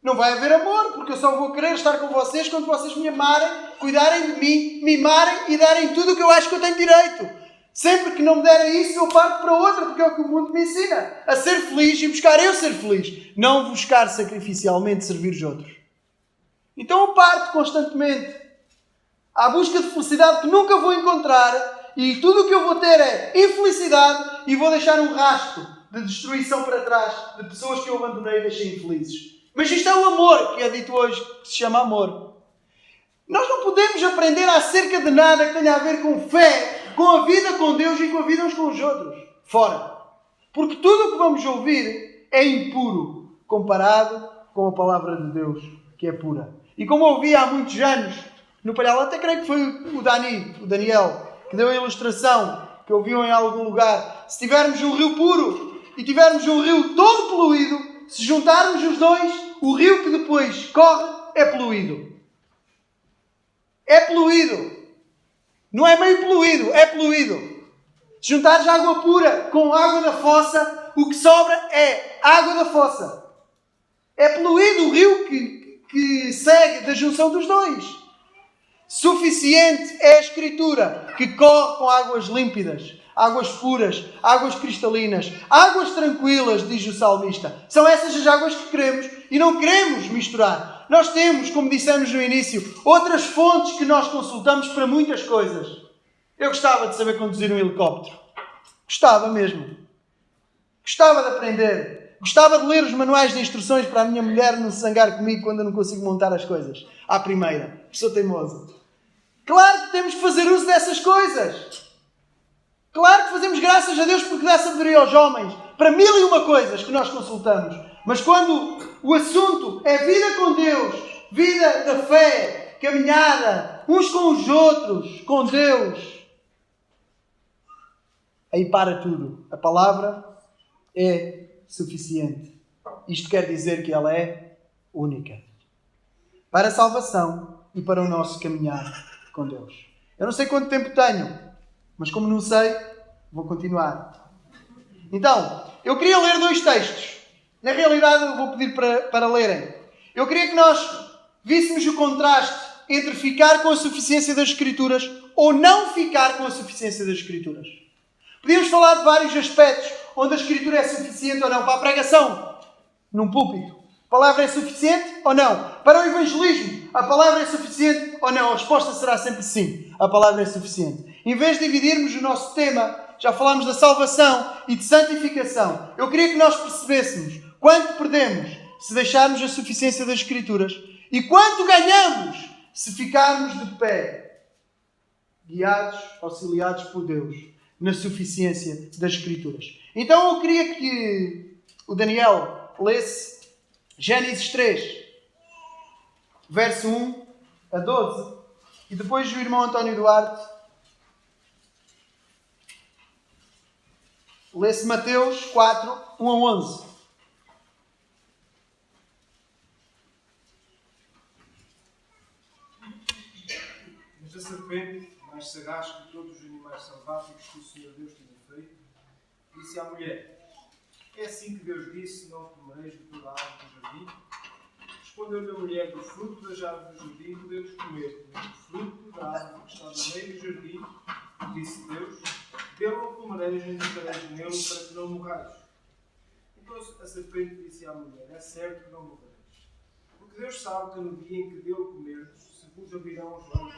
[SPEAKER 1] Não vai haver amor, porque eu só vou querer estar com vocês quando vocês me amarem, cuidarem de mim, mimarem e darem tudo o que eu acho que eu tenho direito. Sempre que não me derem isso, eu parto para outra, porque é o que o mundo me ensina. A ser feliz e buscar eu ser feliz. Não buscar sacrificialmente servir os outros. Então eu parto constantemente à busca de felicidade que nunca vou encontrar e tudo o que eu vou ter é infelicidade e vou deixar um rastro de destruição para trás de pessoas que eu abandonei e deixei infelizes. Mas isto é o amor, que é dito hoje, que se chama amor. Nós não podemos aprender acerca de nada que tenha a ver com fé, com a vida com Deus e com a vida uns com os outros. Fora. Porque tudo o que vamos ouvir é impuro comparado com a palavra de Deus, que é pura. E como ouvi há muitos anos no Palhal, até creio que foi o Daniel, que deu a ilustração que ouviu em algum lugar. Se tivermos um rio puro e tivermos um rio todo poluído, se juntarmos os dois, o rio que depois corre é poluído. É poluído. Não é meio poluído, é poluído. Se juntares água pura com água da fossa, o que sobra é água da fossa. É poluído o rio que segue da junção dos dois. Suficiente é a Escritura, que corre com águas límpidas, águas puras, águas cristalinas, águas tranquilas, diz o salmista. São essas as águas que queremos e não queremos misturar. Nós temos, como dissemos no início, outras fontes que nós consultamos para muitas coisas. Eu gostava de saber conduzir um helicóptero. Gostava mesmo. Gostava de aprender. Gostava de ler os manuais de instruções para a minha mulher não se zangar comigo quando eu não consigo montar as coisas. À primeira. Sou teimoso. Claro que temos que fazer uso dessas coisas. Claro que fazemos graças a Deus porque dá sabedoria aos homens. Para 1001 coisas que nós consultamos. Mas quando o assunto é vida com Deus, vida da fé, caminhada, uns com os outros, com Deus, aí para tudo. A palavra é suficiente. Isto quer dizer que ela é única. para a salvação e para o nosso caminhar com Deus. Eu não sei quanto tempo tenho, mas como não sei, vou continuar. Então, eu queria ler 2 textos. Na realidade, eu vou pedir para lerem. Eu queria que nós víssemos o contraste entre ficar com a suficiência das Escrituras ou não ficar com a suficiência das Escrituras. Podíamos falar de vários aspectos onde a Escritura é suficiente ou não. Para a pregação, num púlpito, a palavra é suficiente ou não? Para o evangelismo, a palavra é suficiente ou não? A resposta será sempre sim. A palavra é suficiente. Em vez de dividirmos o nosso tema, já falámos da salvação e de santificação. Eu queria que nós percebêssemos quanto perdemos se deixarmos a suficiência das Escrituras e quanto ganhamos se ficarmos de pé, guiados, auxiliados por Deus, na suficiência das Escrituras. Então eu queria que o Daniel lesse Gênesis 3, verso 1 a 12, e depois o irmão António Duarte lesse Mateus 4, 1 a 11.
[SPEAKER 2] Mas a serpente, mais sagaz que todos os animais selváticos que o Senhor Deus tinha feito, disse à mulher: é assim que Deus disse: não comereis de toda a árvore do jardim? Respondeu-lhe a mulher: do fruto das árvores do jardim podemos comer, mas do fruto da árvore que está no meio do jardim, disse Deus, dele não comereis nem tocareis nele, para que não morrais. Então a serpente disse à mulher: é certo que não morrereis, porque Deus sabe que no dia em que dele comerdes, se vos abrirão os olhos,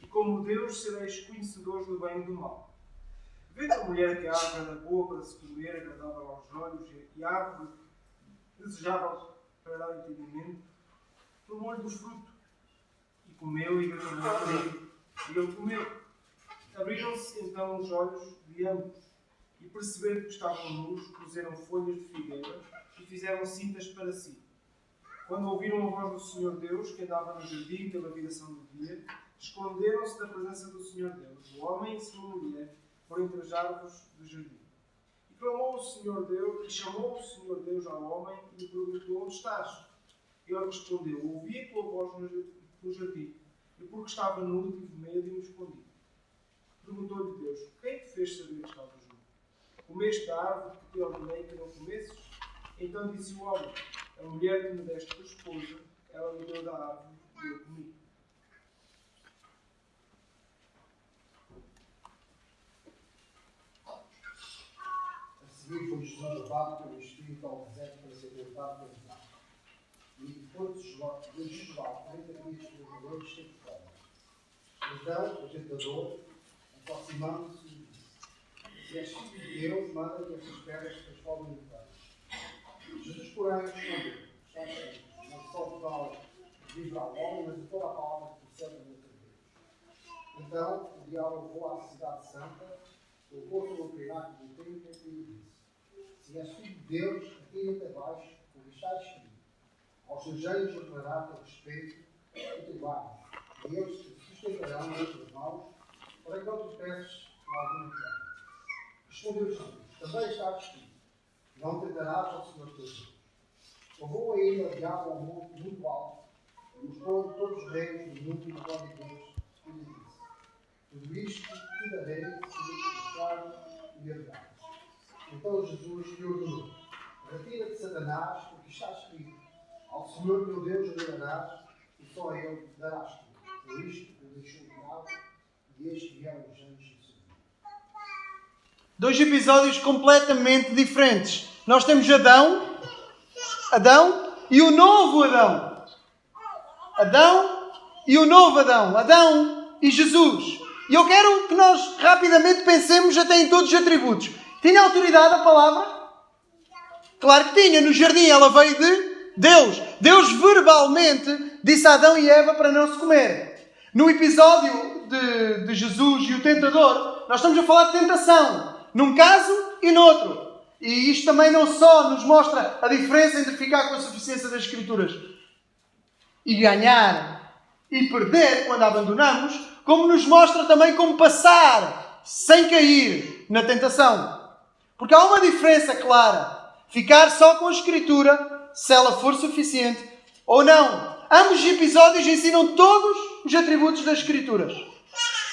[SPEAKER 2] e como Deus sereis conhecedores do bem e do mal. Vendo a mulher que a árvore era boa para se comer, agradável aos olhos, e a árvore desejável para dar entendimento, tomou-lhe dos frutos, e comeu e agradou, e ele comeu. Abriram-se então os olhos de ambos, e percebendo que estavam nus, cozeram folhas de figueira e fizeram cintas para si. Quando ouviram a voz do Senhor Deus, que andava no jardim pela viração do dia, esconderam-se da presença do Senhor Deus, o homem e sua mulher, por entre as árvores do jardim. E clamou o Senhor Deus, e chamou o Senhor Deus ao homem e lhe perguntou: onde estás? Ele respondeu: ouvi a tua voz no jardim, e porque estava nu tive medo e me escondi. Perguntou-lhe Deus: quem te fez saber que estavas nu? Comeste da árvore que te ordenei que não comesses? Então disse o homem: a mulher que me deste por esposa, ela me deu da árvore e eu comi.
[SPEAKER 3] Foi Jesus levado pelo Espírito ao deserto para ser tentado pelo diabo. E depois de jejuar 40 dias pelos joelhos, esteve fome. Então o tentador, aproximando-se, lhe disse: se és filho de Deus, manda que estas pedras se transformem em pães. Jesus, porém, respondeu: está escrito, não só de pão viverá o homem, mas de toda a palavra que procede da boca de Deus. Então o diabo levou à cidade santa, colocou sobre o pináculo do templo e lhe disse: se és filho de Deus, atira-te abaixo, porque está escrito: aos seus anjos ordenará teu respeito e te guardem, e eles te sustentarão nas tuas mãos, para que não tropeces em alguma pedra. Respondeu Jesus: também está escrito: não tentarás ao Senhor teu Deus. Levou ainda o diabo ao monte muito alto, e mostrou todos os reinos do mundo e do poder de Deus, e lhe disse: tudo isto te darei se te buscar e me adorares. Então Jesus lhe ordenou: retira-te, Satanás, porque está escrito: ao Senhor teu Deus adorarás, e só a Ele darás tudo. Por isto o deixou o diabo, e este vieram os anjos e subiram.
[SPEAKER 1] 2 episódios completamente diferentes. Nós temos Adão e o novo Adão. Adão e o novo Adão. Adão e Jesus. E eu quero que nós rapidamente pensemos até em todos os atributos. Tinha autoridade a palavra? Claro que tinha. No jardim ela veio de Deus. Deus verbalmente disse a Adão e Eva para não se comer. No episódio de Jesus e o tentador, nós estamos a falar de tentação. Num caso e noutro. E isto também não só nos mostra a diferença entre ficar com a suficiência das Escrituras e ganhar e perder quando a abandonamos, como nos mostra também como passar sem cair na tentação. Porque há uma diferença clara. Ficar só com a Escritura, se ela for suficiente, ou não. Ambos os episódios ensinam todos os atributos das Escrituras.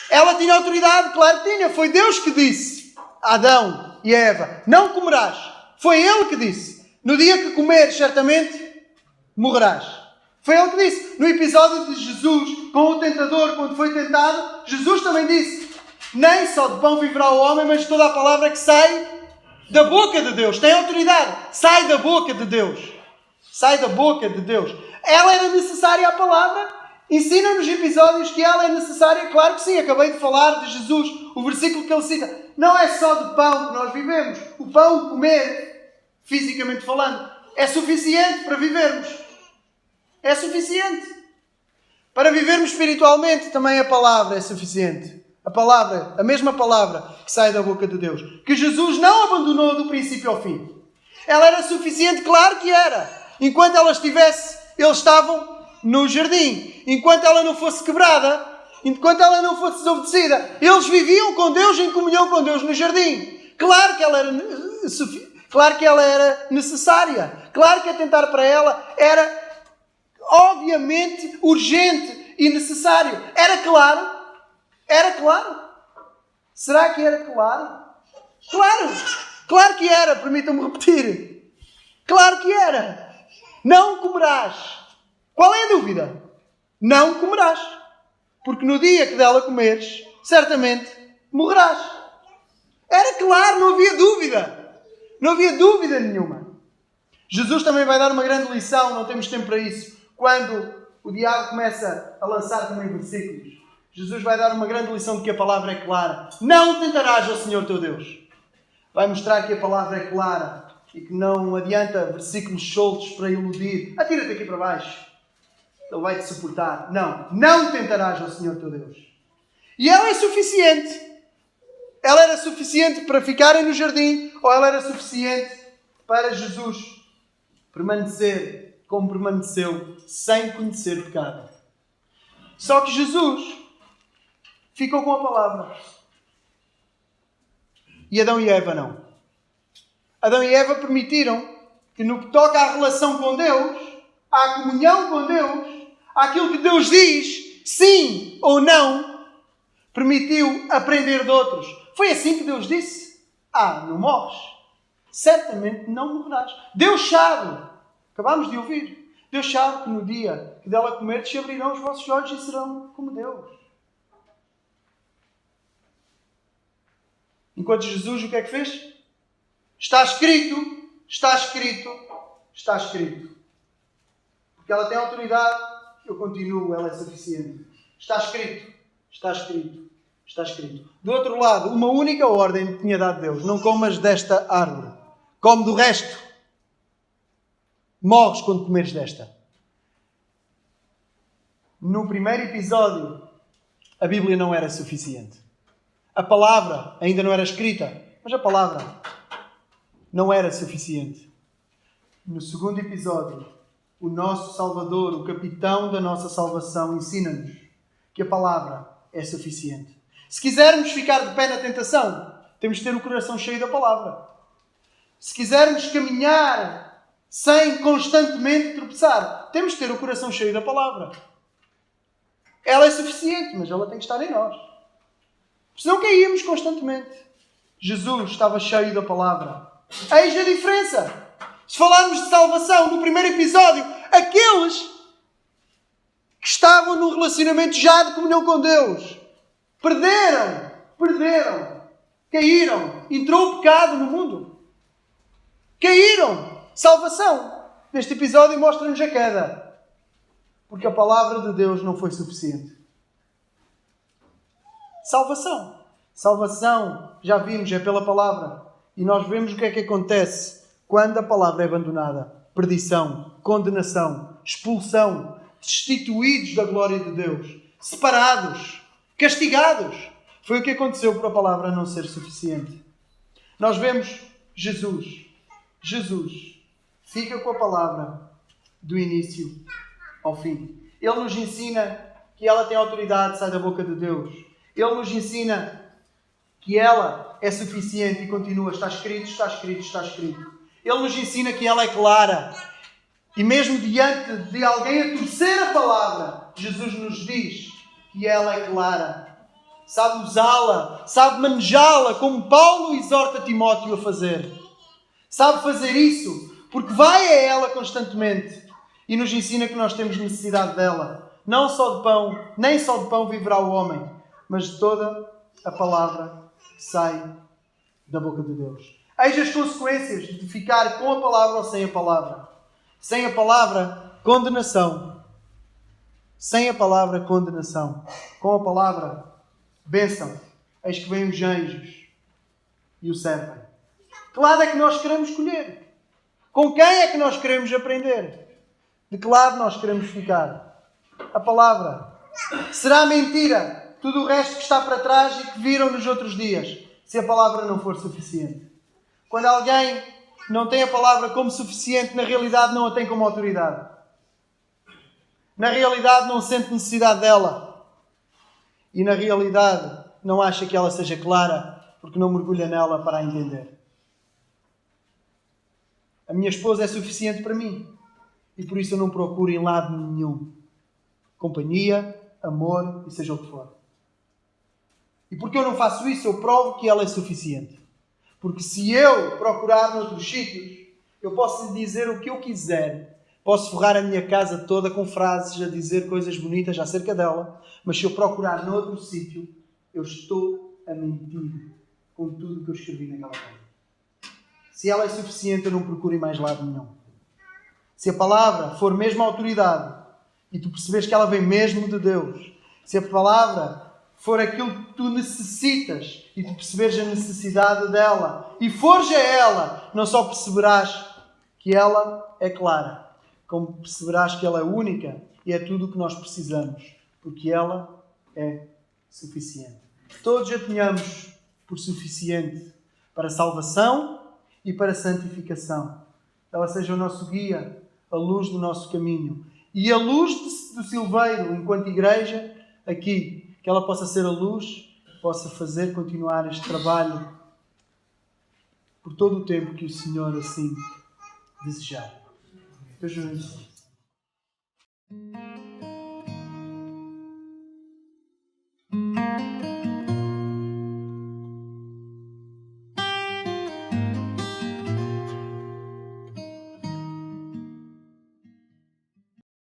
[SPEAKER 1] Ela tinha autoridade? Claro que tinha. Foi Deus que disse a Adão e a Eva: não comerás. Foi Ele que disse: no dia que comeres, certamente morrerás. Foi Ele que disse. No episódio de Jesus com o tentador, quando foi tentado, Jesus também disse: nem só de pão viverá o homem, mas de toda a palavra que sai da boca de Deus. Tem autoridade. Sai da boca de Deus. Sai da boca de Deus. Ela era necessária à palavra. Ensina nos episódios que ela é necessária. Claro que sim. Acabei de falar de Jesus. O versículo que ele cita. Não é só de pão que nós vivemos. O pão, comer, fisicamente falando, é suficiente para vivermos. É suficiente. Para vivermos espiritualmente, também a palavra é suficiente. A palavra, a mesma palavra que sai da boca de Deus. Que Jesus não abandonou do princípio ao fim. Ela era suficiente? Claro que era. Enquanto ela estivesse, eles estavam no jardim. Enquanto ela não fosse quebrada, enquanto ela não fosse desobedecida, eles viviam com Deus, em comunhão com Deus no jardim. Claro que ela era necessária. Claro que atentar para ela era obviamente urgente e necessário. Era claro? Era claro? Será que era claro? Claro! Claro que era, permitam-me repetir. Claro que era. Não comerás. Qual é a dúvida? Não comerás. Porque no dia que dela comeres, certamente morrerás. Era claro, não havia dúvida. Não havia dúvida nenhuma. Jesus também vai dar uma grande lição, não temos tempo para isso. Quando o diabo começa a lançar também versículos, Jesus vai dar uma grande lição de que a palavra é clara. Não tentarás ao Senhor teu Deus. Vai mostrar que a palavra é clara e que não adianta versículos soltos para iludir. Atira-te aqui para baixo. Ele vai te suportar. Não. Não tentarás ao Senhor teu Deus. E ela é suficiente. Ela era suficiente para ficarem no jardim, ou ela era suficiente para Jesus permanecer como permaneceu, sem conhecer pecado. Só que Jesus ficou com a palavra. E Adão e Eva não. Adão e Eva permitiram que no que toca à relação com Deus, à comunhão com Deus, àquilo que Deus diz, sim ou não, permitiu aprender de outros. Foi assim que Deus disse: não morres. Certamente não morrerás. Deus sabe. Acabámos de ouvir. Deus sabe que no dia que dela comerdes se abrirão os vossos olhos e serão como Deus. Enquanto Jesus o que é que fez? Está escrito, está escrito, está escrito. Porque ela tem autoridade, eu continuo, ela é suficiente. Está escrito, está escrito, está escrito. Do outro lado, uma única ordem tinha dado Deus: não comas desta árvore. Come do resto. Morres quando comeres desta. No primeiro episódio, a Bíblia não era suficiente. A palavra ainda não era escrita, mas a palavra não era suficiente. No segundo episódio, o nosso Salvador, o capitão da nossa salvação, ensina-nos que a palavra é suficiente. Se quisermos ficar de pé na tentação, temos de ter o coração cheio da palavra. Se quisermos caminhar sem constantemente tropeçar, temos de ter o coração cheio da palavra. Ela é suficiente, mas ela tem que estar em nós. Senão caímos constantemente. Jesus estava cheio da palavra. Eis a diferença. Se falarmos de salvação no primeiro episódio, aqueles que estavam num relacionamento já de comunhão com Deus perderam, caíram. Entrou o pecado no mundo. Caíram. Salvação. Neste episódio mostra-nos a queda. Porque a palavra de Deus não foi suficiente. Salvação. Salvação, já vimos, é pela palavra. E nós vemos o que é que acontece quando a palavra é abandonada. Perdição, condenação, expulsão, destituídos da glória de Deus, separados, castigados. Foi o que aconteceu por a palavra não ser suficiente. Nós vemos Jesus fica com a palavra do início ao fim. Ele nos ensina que ela tem autoridade, sai da boca de Deus. Ele nos ensina que ela é suficiente e continua. Está escrito, está escrito, está escrito. Ele nos ensina que ela é clara. E mesmo diante de alguém a torcer a palavra, Jesus nos diz que ela é clara. Sabe usá-la, sabe manejá-la, como Paulo exorta Timóteo a fazer. Sabe fazer isso porque vai a ela constantemente e nos ensina que nós temos necessidade dela. Não só de pão, nem só de pão viverá o homem, mas de toda a palavra que sai da boca de Deus. Eis as consequências de ficar com a palavra ou sem a palavra. Sem a palavra, condenação. Sem a palavra, condenação. Com a palavra, bênção. Eis que vêm os anjos e o servem. Que lado é que nós queremos escolher? Com quem é que nós queremos aprender? De que lado nós queremos ficar? A palavra. Será mentira tudo o resto que está para trás e que viram nos outros dias, se a palavra não for suficiente? Quando alguém não tem a palavra como suficiente, na realidade não a tem como autoridade. Na realidade não sente necessidade dela. E na realidade não acha que ela seja clara, porque não mergulha nela para a entender. A minha esposa é suficiente para mim. E por isso eu não procuro em lado nenhum companhia, amor e seja o que for. E porque eu não faço isso, eu provo que ela é suficiente. Porque se eu procurar noutros sítios, eu posso lhe dizer o que eu quiser. Posso forrar a minha casa toda com frases a dizer coisas bonitas acerca dela. Mas se eu procurar noutro sítio, eu estou a mentir com tudo o que eu escrevi naquela casa. Se ela é suficiente, eu não procuro em mais lado nenhum. Se a palavra for mesmo autoridade e tu perceberes que ela vem mesmo de Deus, se a palavra for aquilo que tu necessitas e tu perceberes a necessidade dela e fores a ela, não só perceberás que ela é clara, como perceberás que ela é única e é tudo o que nós precisamos, porque ela é suficiente. Todos a tenhamos por suficiente para salvação e para santificação. Ela seja o nosso guia, a luz do nosso caminho. E a luz do Silveiro, enquanto igreja, aqui, que ela possa ser a luz, possa fazer continuar este trabalho por todo o tempo que o Senhor assim desejar. Deus abençoe.